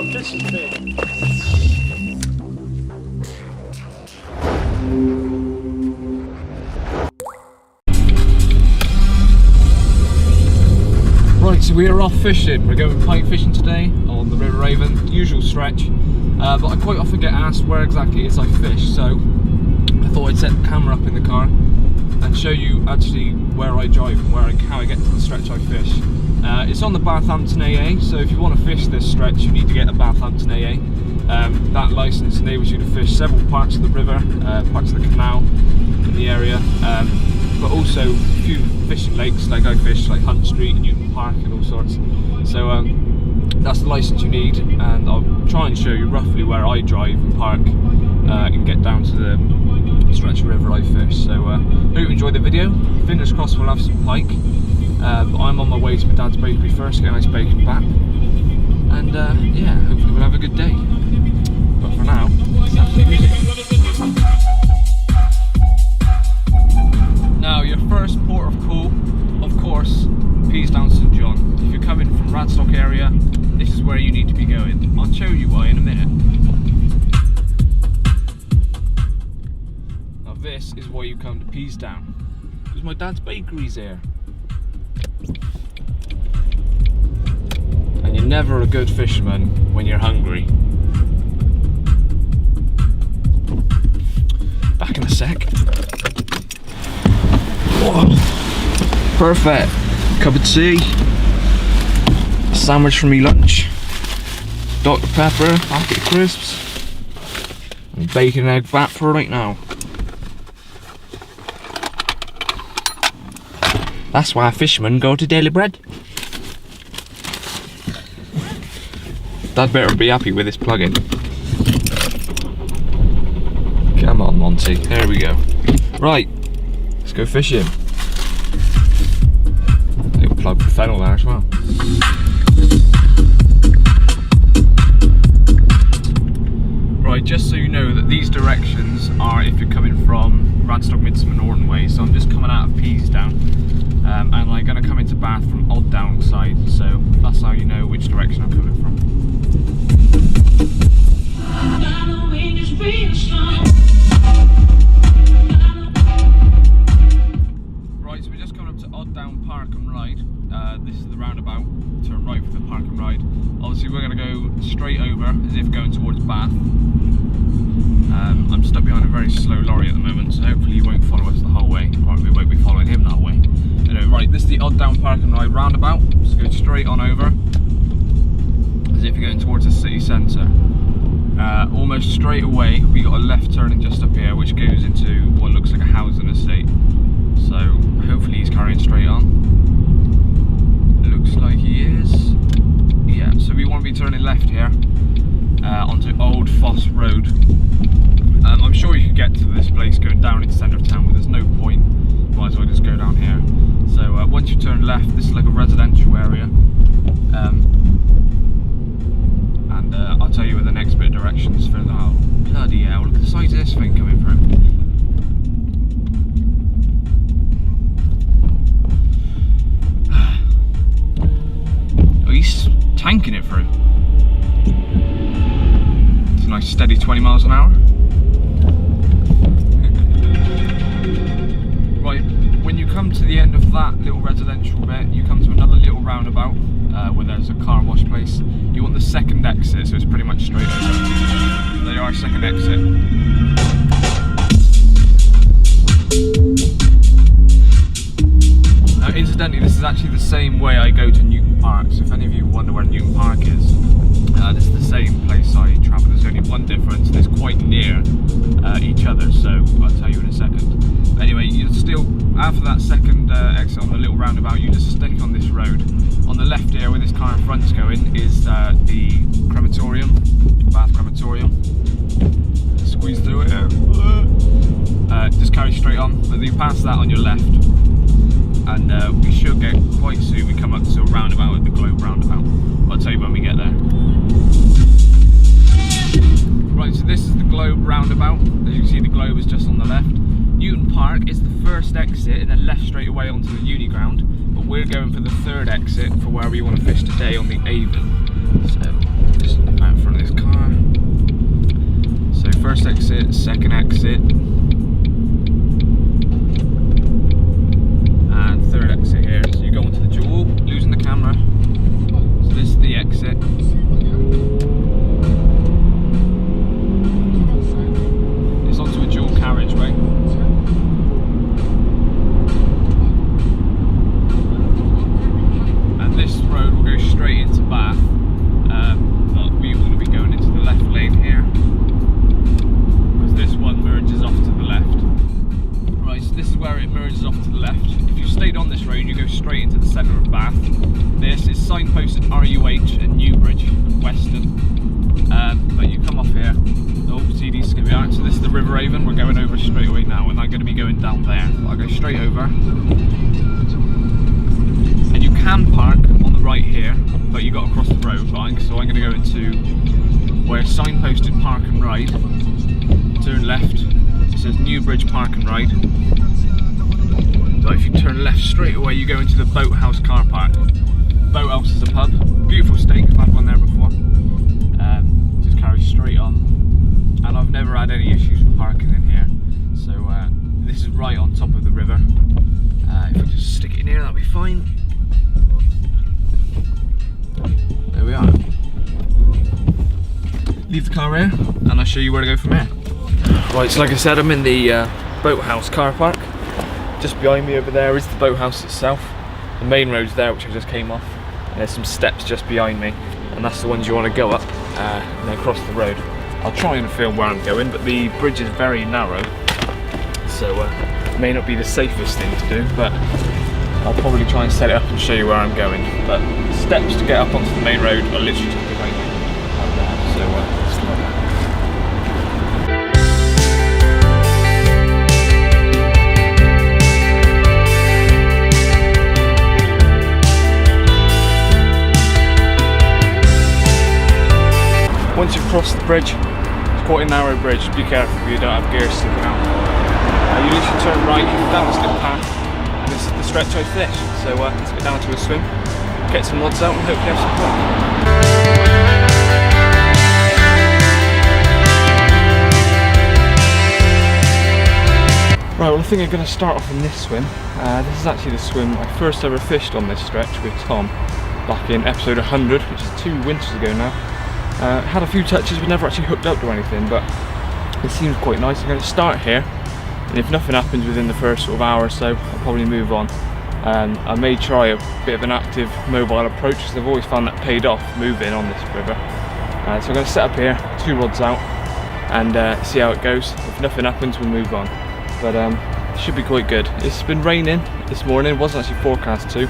got fishing today. Right, so we are off fishing. We're going pike fishing today on the River Avon, usual stretch. But I quite often get asked where exactly it is I fish, so I thought I'd set the camera up in the car and show you actually where I drive and how I get to the stretch I fish. It's on the Bathampton AA, so if you want to fish this stretch, you need to get a Bathampton AA. That licence enables you to fish several parts of the river, parts of the canal in the area, but also a few fishing lakes, like I fish like Hunt Street, Newton Park and all sorts. So that's the licence you need, and I'll try and show you roughly where I drive and park and get down to the stretch of river I fish. So hope you enjoy the video. Fingers crossed we'll have some pike. But I'm on my way to my dad's bakery first, get a nice bacon back, and yeah, hopefully we'll have a good day. But for now, let's have some music. Now, your first port of call, of course, Peasdown St John. If you're coming from Radstock area, this is where you need to be going. I'll show you why in a minute. Now this is why you come to Peasdown, because my dad's bakery's here. And you're never a good fisherman when you're hungry. Back in a sec. Whoa. Perfect. Cup of tea. A sandwich for me lunch. Dr Pepper, packet of crisps. And bacon and egg bat for right now. That's why fishermen go to daily bread. Dad better be happy with this plug-in. Come on, Monty. There we go. Right, let's go fishing. Little plug for fennel there as well. Right, just so you know that these directions are if you're coming from Radstock, Midsummer, Norton way. So I'm just coming out of Peasdown. And I'm going to come into Bath from Odddown side, so that's how you know which direction I'm coming from. Right, so we're just coming up to Odddown Park and Ride. This is the roundabout, turn right for the Park and Ride. Obviously we're going to go straight over as if going towards Bath. I'm stuck behind a very slow lorry at the moment, so hopefully he won't follow us the whole way, or we won't be following him that way. Anyway, right, this is the Odddown Park and Ride roundabout. Just go straight on over, as if you're going towards the city centre. Almost straight away, we got a left turning just up here, which goes into what looks like a housing estate. So hopefully he's carrying straight on. Looks like he is. Yeah, so we want to be turning left here onto Old Foss Road. I'm sure you can get to this place going down into the centre of town, but there's no point. Might as well just go down here. So once you turn left, this is like a residential area, and I'll tell you where the next bit of directions for the bloody hell, look at the size of this thing coming through. Oh, he's tanking it through. It's a nice steady 20 miles an hour. Right, when you come to the end of that little residential bit, you come to another little roundabout where there's a car wash place. You want the second exit, so it's pretty much straight over. There you are, second exit. Now, incidentally, this is actually the same way I go to Newton Park, so if any of you wonder where Newton Park is, this is the same place I travel. There's only one difference, and it's quite near each other, so I'll tell you in a second. But anyway, you still, after that second exit on the little roundabout, you just stick on this road. On the left here, where this car in front's going, is the crematorium, Bath crematorium. Squeeze through it here. Just carry straight on, but you pass that on your left, and we should get quite soon. We come up to a roundabout at the Globe roundabout. I'll tell you when we get there. Right, so this is the Globe roundabout. As you can see, the Globe is just on the left. Newton Park is the first exit and then left straight away onto the uni ground, but we're going for the third exit for where we want to fish today on the Avon. So just out in front of this car. So first exit, second exit, and third exit here. So you go onto the dual, losing the camera. So this is the exit. It's onto a dual carriageway. And this road will go straight into Bath. But we want to be going into the left lane here, because this one merges off to the left. Right, so this is where it merges off to the left. If you stayed on this road, you go straight into the centre of Bath. This is signposted RUH at Newbridge and Weston. But you come off here. Oh, CD's going to be out. So this is the River Avon. We're going over straight away now, and I'm going to be going down there. I'll go straight over. And you can park on the right here, but you got to cross the road. So I'm going to go into where signposted Park and Ride. Turn left. It says Newbridge Park and Ride. But if you turn left straight away, you go into the Boathouse car park. Boathouse is a pub. Beautiful steak. I've had one there before. Just carries straight on, and I've never had any issues with parking in here. So this is right on top of the river. If we just stick it in here, that'll be fine. There we are. Leave the car here, and I'll show you where to go from here. Right, so like I said, I'm in the Boathouse car park. Just behind me over there is the boathouse itself. The main road's there, which I just came off. And there's some steps just behind me, and that's the ones you want to go up and then cross the road. I'll try and film where I'm going, but the bridge is very narrow, so it may not be the safest thing to do, but I'll probably try and set it up and show you where I'm going. But the steps to get up onto the main road are literally just behind me. So let's go there. Once you've crossed the bridge, it's quite a narrow bridge. Be careful if you don't have gears sticking out. You literally turn right down this little path, and this is the stretch I fish. So let's get down to a swim, get some rods out, and hopefully have some fun. Right, well I think I'm going to start off in this swim. This is actually the swim I first ever fished on this stretch with Tom back in episode 100, which is 2 winters ago now. Had a few touches, but never actually hooked up to anything, but it seems quite nice. I'm going to start here, and if nothing happens within the first sort of hour or so, I'll probably move on. I may try a bit of an active mobile approach, because I've always found that paid off moving on this river. So I'm going to set up here, 2 rods out, and see how it goes. If nothing happens, we'll move on. But it should be quite good. It's been raining this morning, it wasn't actually forecast to.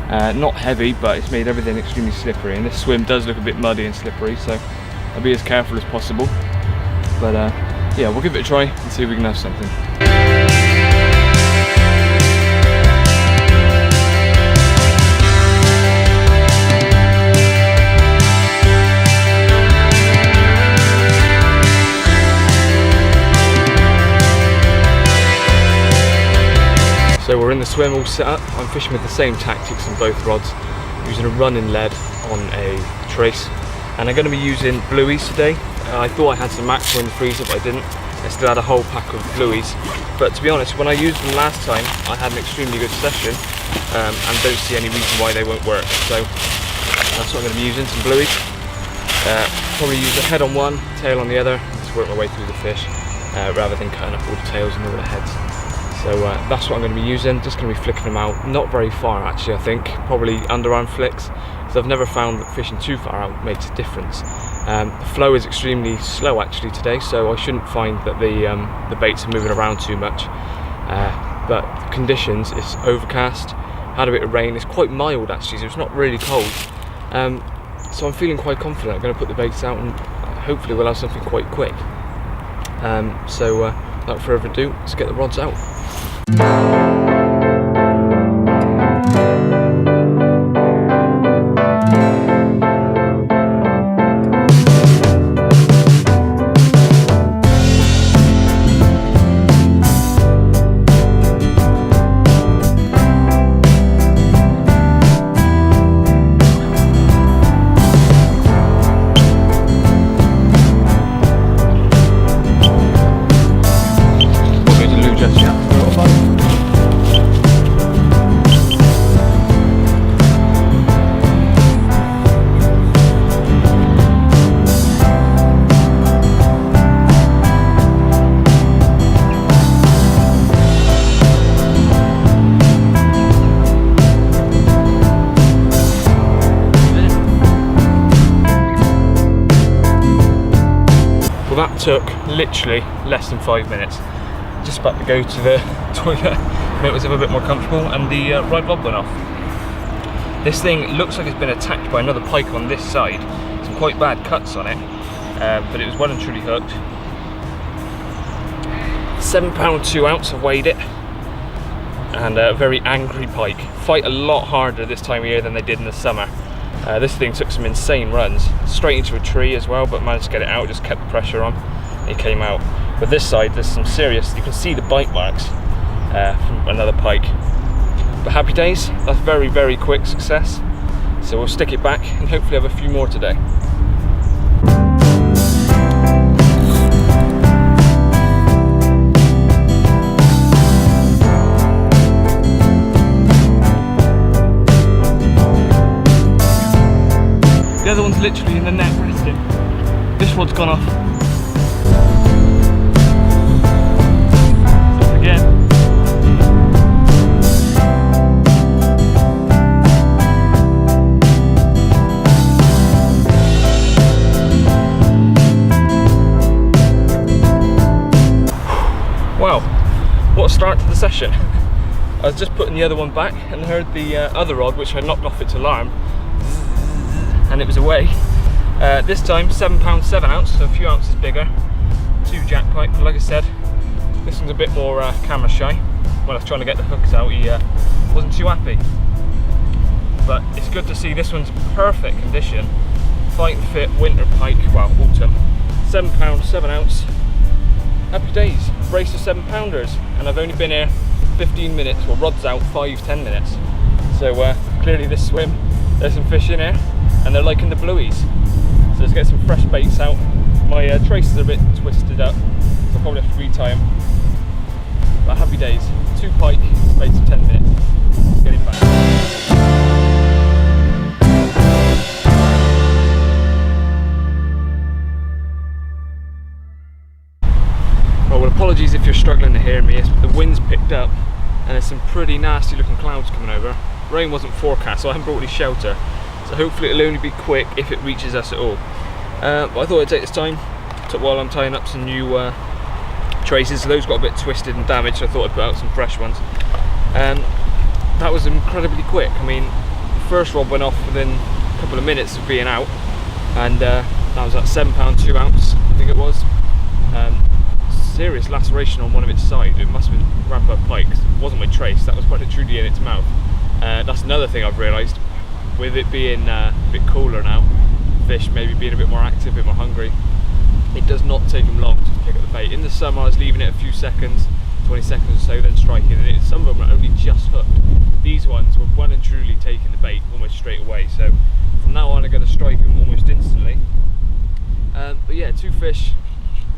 Not heavy, but it's made everything extremely slippery, and this swim does look a bit muddy and slippery, so I'll be as careful as possible. But yeah, we'll give it a try and see if we can have something. So we're in the swim all set up. I'm fishing with the same tactics on both rods, using a running lead on a trace. And I'm going to be using blueies today. I thought I had some mackerel in the freezer, but I didn't. I still had a whole pack of blueies. But to be honest, when I used them last time, I had an extremely good session, and don't see any reason why they won't work. So that's what I'm going to be using, some blueies. Probably use a head on one, tail on the other, and just work my way through the fish, rather than cutting up all the tails and all the heads. So that's what I'm going to be using, just going to be flicking them out, not very far actually I think, probably underarm flicks, because I've never found that fishing too far out makes a difference. The flow is extremely slow actually today, so I shouldn't find that the baits are moving around too much. But the conditions, it's overcast, had a bit of rain, it's quite mild actually, so it's not really cold. So I'm feeling quite confident I'm going to put the baits out, and hopefully we'll have something quite quick. So without further ado, let's get the rods out. that took literally less than 5 minutes. Just about to go to the toilet, make myself a bit more comfortable, and the right rod went off. This thing looks like it's been attacked by another pike on this side. Some quite bad cuts on it, but it was well and truly hooked. £7 2 ounce, I weighed it, and a very angry pike. Fight a lot harder this time of year than they did in the summer. This thing took some insane runs, straight into a tree as well, but managed to get it out, just kept the pressure on, it came out. But this side, there's some serious, you can see the bite marks from another pike. But happy days, that's very, very quick success. So we'll stick it back and hopefully have a few more today. The other one's literally in the net resting. This one's gone off. Stop again. Wow, what a start to the session. I was just putting the other one back and heard the other rod, which I knocked off its alarm, and it was away. This time £7 7 ounce, so a few ounces bigger. 2 jack pike, but like I said, this one's a bit more camera shy. When I was trying to get the hooks out, he wasn't too happy. But it's good to see this one's perfect condition. Fight and fit winter pike, well, autumn. £7 7 ounce. Happy days, brace of 7-pounders, and I've only been here 15 minutes, well, rod's out 5-10 minutes. So clearly this swim, there's some fish in here, and they're liking the blueies. So let's get some fresh baits out. My traces are a bit twisted up, so I'll probably have to retie them. But happy days, 2 pike, baits of 10 minutes. Let's get it back. Well, apologies if you're struggling to hear me, the wind's picked up and there's some pretty nasty looking clouds coming over. Rain wasn't forecast, so I haven't brought any shelter, so hopefully it'll only be quick if it reaches us at all. But I thought I'd take this time while I'm tying up some new traces, so those got a bit twisted and damaged, so I thought I'd put out some fresh ones. That was incredibly quick. I mean, the first rod went off within a couple of minutes of being out, and that was at £7 2 ounce, I think it was. Serious laceration on one of its sides. It must have been grabbed by a pike, because it wasn't my trace, that was quite literally in its mouth. That's another thing I've realised, with it being a bit cooler now, fish maybe being a bit more active, a bit more hungry, it does not take them long to pick up the bait. In the summer I was leaving it a few seconds, 20 seconds or so, then striking, and some of them are only just hooked. These ones were well and truly taking the bait almost straight away, so from now on I'm going to strike them almost instantly. But yeah, 2 fish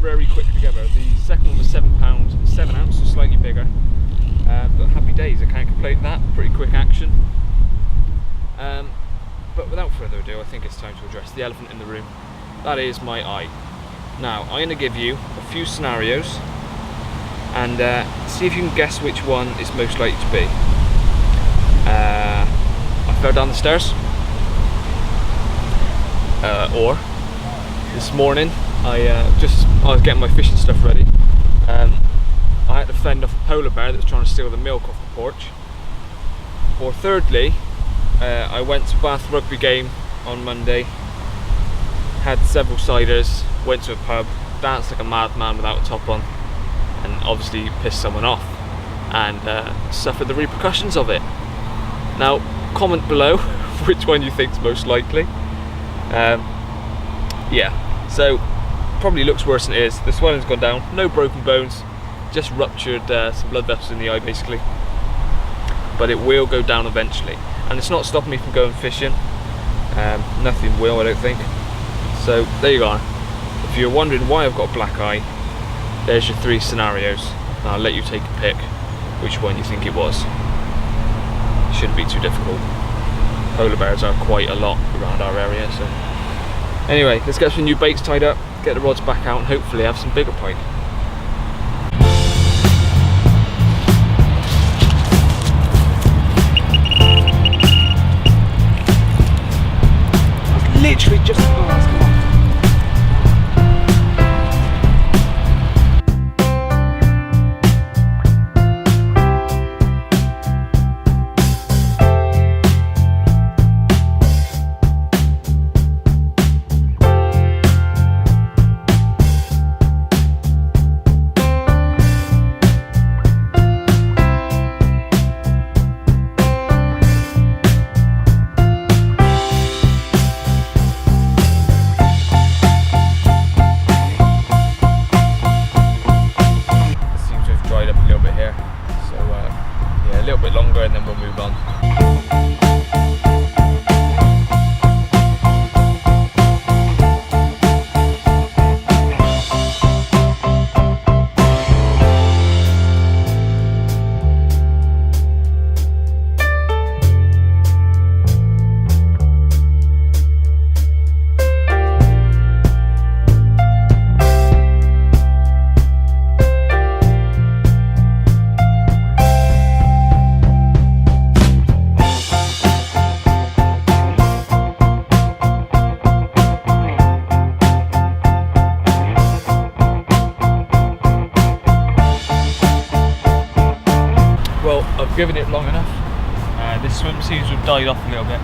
very quick together. The second one was £7 7 ounce, so slightly bigger. But happy days, I can't complain with that, pretty quick action. But without further ado, I think it's time to address the elephant in the room. That is my eye. Now, I'm going to give you a few scenarios and see if you can guess which one is most likely to be. I fell down the stairs, or this morning I was getting my fishing stuff ready. I had to fend off a polar bear that was trying to steal the milk off the porch. Or thirdly, I went to Bath rugby game on Monday, had several ciders, went to a pub, danced like a madman without a top on, and obviously pissed someone off, and suffered the repercussions of it. Now, comment below which one you think is most likely. Yeah, so probably looks worse than it is. The swelling's gone down, no broken bones, just ruptured some blood vessels in the eye basically, but it will go down eventually, and it's not stopping me from going fishing. Nothing will, I don't think. So there you are. If you're wondering why I've got a black eye, there's your 3 scenarios, and I'll let you take a pick which one you think it was. Shouldn't be too difficult. Polar bears are quite a lot around our area, so anyway, let's get some new baits tied up, get the rods back out, and hopefully have some bigger pike. Literally just, oh, that's come on. seems to have died off a little bit.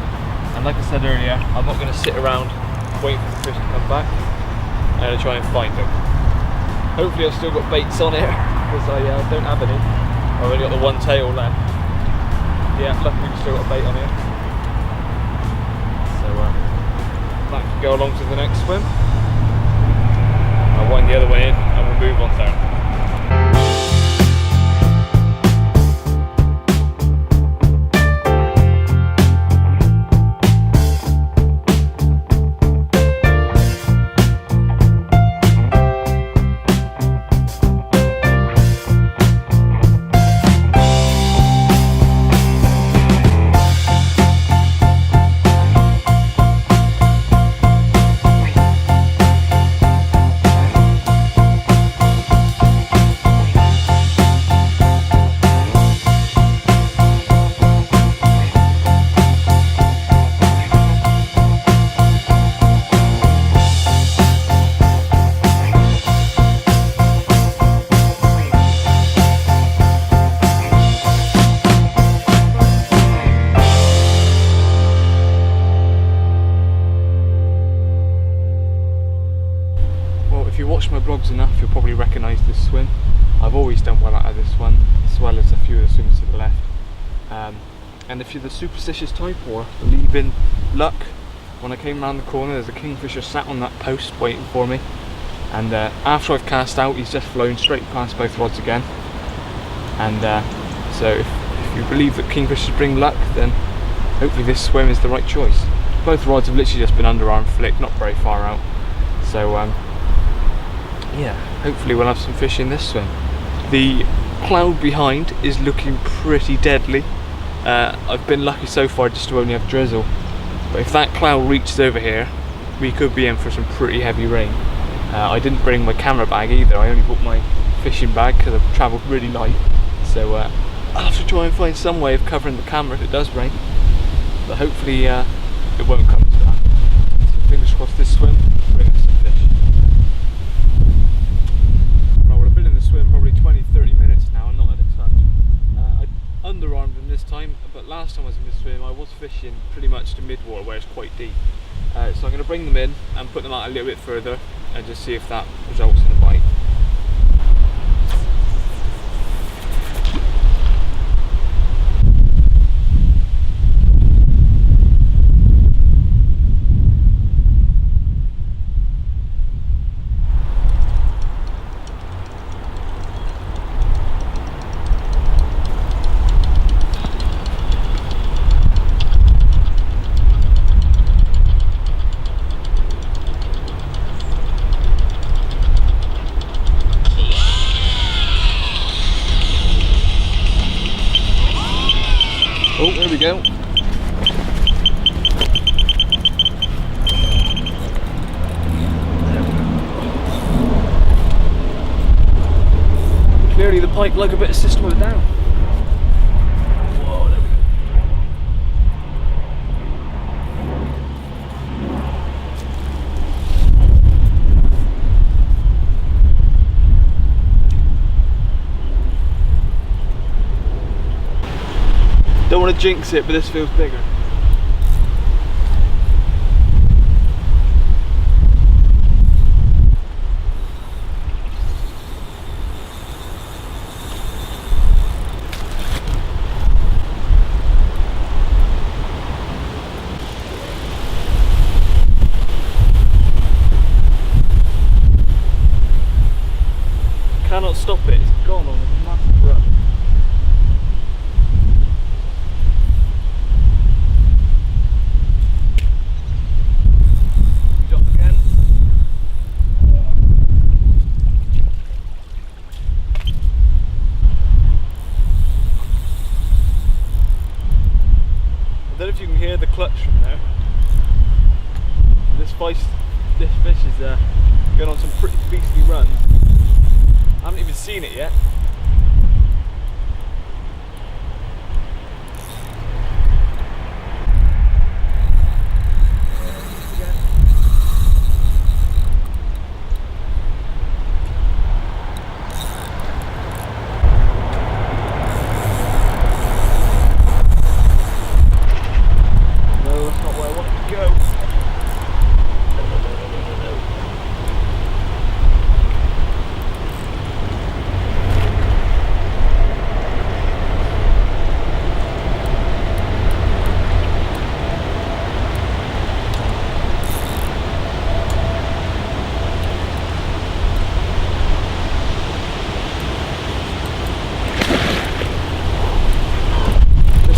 And like I said earlier, I'm not going to sit around waiting for the fish to come back. I'm going to try and find them. Hopefully I've still got baits on here, because I don't have any. I've only got the one tail left. Yeah, luckily we've still got a bait on here. So that can go along to the next swim. I'll wind the other way in and we'll move on down. If you watch my vlogs enough, you'll probably recognise this swim. I've always done well out of this one, as well as a few of the swims to the left. And if you're the superstitious type or believe in luck, when I came around the corner, there's a kingfisher sat on that post waiting for me. And after I've cast out, he's just flown straight past both rods again. And so if you believe that kingfishers bring luck, then hopefully this swim is the right choice. Both rods have literally just been underarm flicked, not very far out. So yeah, hopefully we'll have some fish in this swim. The cloud behind is looking pretty deadly. I've been lucky so far just to only have drizzle, but if that cloud reaches over here, we could be in for some pretty heavy rain. I didn't bring my camera bag either. I only brought my fishing bag because I've travelled really light. So I'll have to try and find some way of covering the camera if it does rain, but hopefully it won't come to that. So fingers crossed this swim bring us some fish. Swim probably 20-30 minutes now and not had a touch. I underarmed them this time, but last time I was in the swim I was fishing pretty much to mid-water where it's quite deep. So I'm going to bring them in and put them out a little bit further and just see if that results in a bite. Oh, there we go. Clearly the pike like a bit of system with it down. Whoa, there we go. Don't want to jinx it, but this feels bigger. Cannot stop it, it's gone on a massive run. I don't know if you can hear the clutch from there. This fish is going on some pretty beastly runs. I haven't even seen it yet.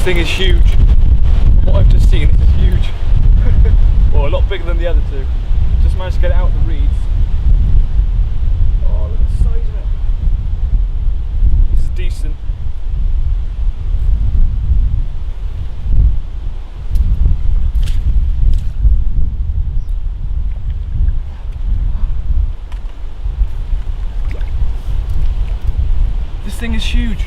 thing is huge. From what I've just seen, this is huge. Well, a lot bigger than the other two. Just managed to get it out of the reeds. Oh, look at the size of it. This is decent. This thing is huge.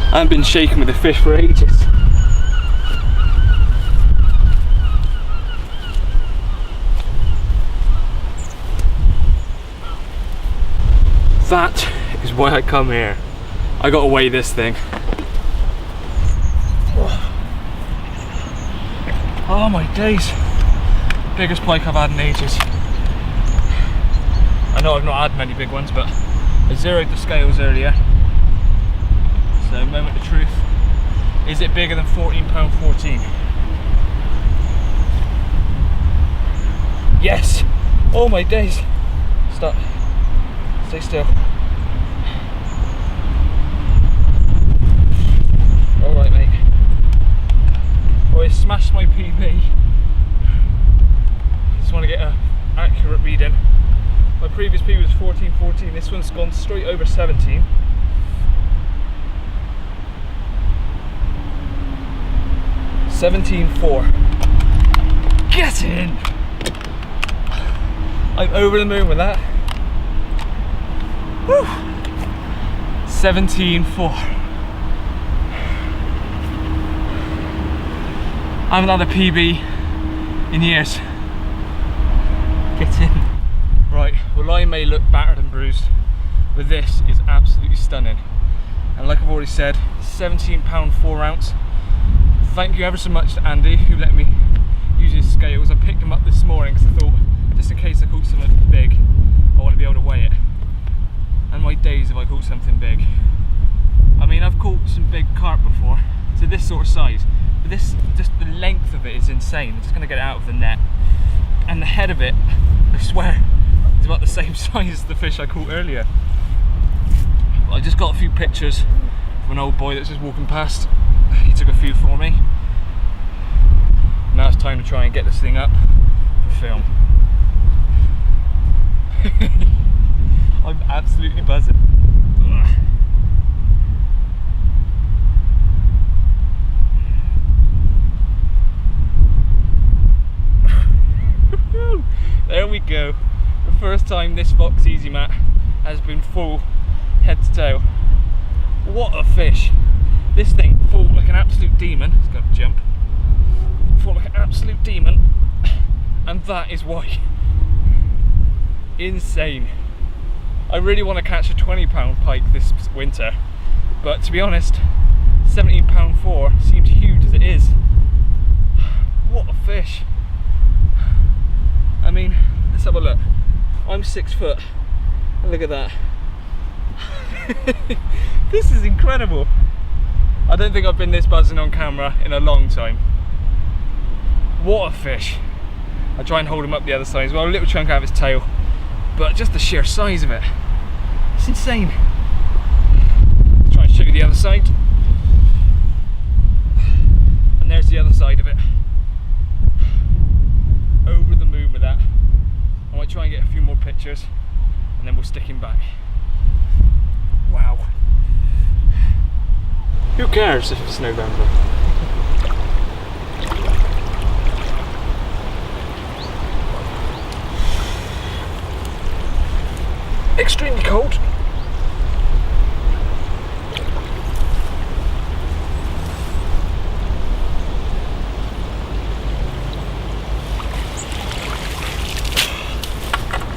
I haven't been shaking with the fish for ages. That is why I come here. I gotta weigh this thing. Oh my days. Biggest pike I've had in ages. I know I've not had many big ones, but I zeroed the scales earlier. So, moment of truth. Is it bigger than £14.14? Yes! Oh my days! Stop. Stay still. Alright, mate. Oh, I smashed my PB. Just want to get an accurate reading. My previous PB was 14.14. This one's gone straight over 17. $17.4. Get in! I'm over the moon with that. Woo! $17.4. I haven't had a PB in years. Get in. Right, well, I may look battered and bruised, but this is absolutely stunning. And like I've already said, £17.4 ounce. Thank you ever so much to Andy who let me use his scales. I picked them up this morning because I thought, just in case I caught something big, I want to be able to weigh it. And my days if I caught something big. I mean, I've caught some big carp before, to this sort of size, but this, just the length of it is insane. I'm just going to get it out of the net. And the head of it, I swear, is about the same size as the fish I caught earlier. But I just got a few pictures of an old boy that's just walking past. He took a few for me. Now it's time to try and get this thing up for film. I'm absolutely buzzing. There we go. The first time this Fox Easy Mat has been full head to tail. What a fish. This thing fought like an absolute demon. It's got to jump. Fought like an absolute demon. And that is why. Insane. I really want to catch a £20 pike this winter. But to be honest, £17.4 seems huge as it is. What a fish. I mean, let's have a look. I'm 6 foot. And look at that. This is incredible. I don't think I've been this buzzing on camera in a long time. What a fish. I'll try and hold him up the other side as well. A little chunk out of his tail. But just the sheer size of it. It's insane. Let's try and show you the other side. And there's the other side of it. Over the moon with that. I might try and get a few more pictures and then we'll stick him back. Wow. Who cares if it's November? Extremely cold.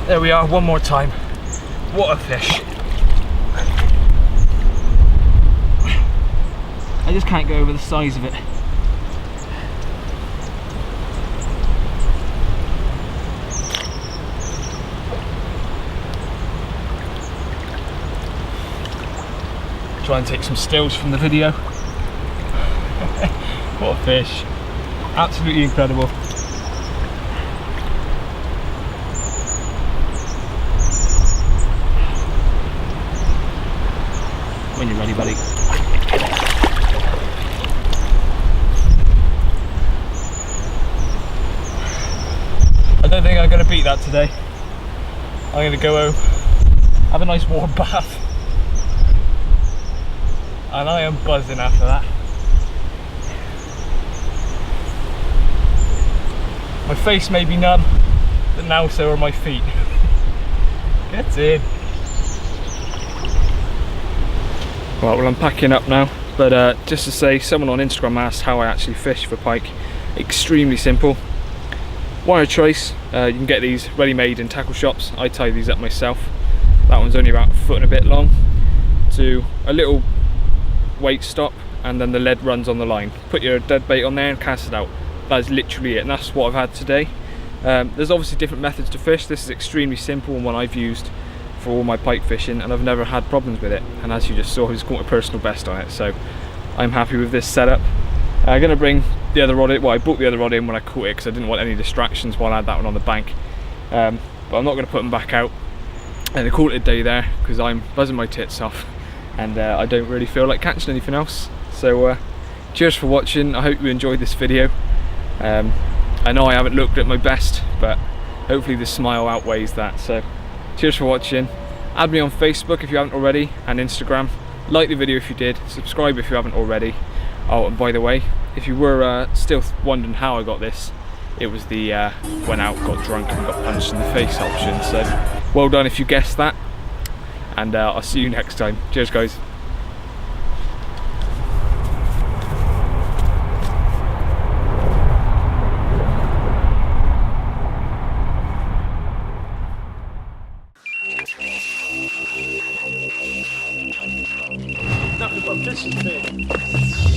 There we are, one more time. What a fish. I just can't go over the size of it. Try and take some stills from the video. What a fish. Absolutely incredible. when you're ready, buddy. I don't think I'm going to beat that today. I'm going to go home, have a nice warm bath, and I am buzzing after that. My face may be numb, but now so are my feet. Get in. Right, well I'm packing up now, but just to say, someone on Instagram asked how I actually fish for pike. Extremely simple. Wire trace, you can get these ready-made in tackle shops. I tie these up myself. That one's only about a foot and a bit long, to a little weight stop, and then the lead runs on the line. Put your dead bait on there and cast it out. That is literally it, and that's what I've had today. There's obviously different methods to fish. This is extremely simple and one I've used for all my pike fishing, and I've never had problems with it. And as you just saw, I've caught a personal best on it, so I'm happy with this setup. I'm going to bring the other rod in. Well, I brought the other rod in when I caught it because I didn't want any distractions while I had that one on the bank. But I'm not going to put them back out and I call it a day there because I'm buzzing my tits off, and I don't really feel like catching anything else. So cheers for watching. I hope you enjoyed this video. I know I haven't looked at my best, but hopefully the smile outweighs that. So cheers for watching. Add me on Facebook if you haven't already, and Instagram. Like the video if you did, subscribe if you haven't already. Oh, and by the way, if you were still wondering how I got this, it was the went out, got drunk and got punched in the face option. So well done if you guessed that, and I'll see you next time. Cheers guys. Nuffinbutfishing.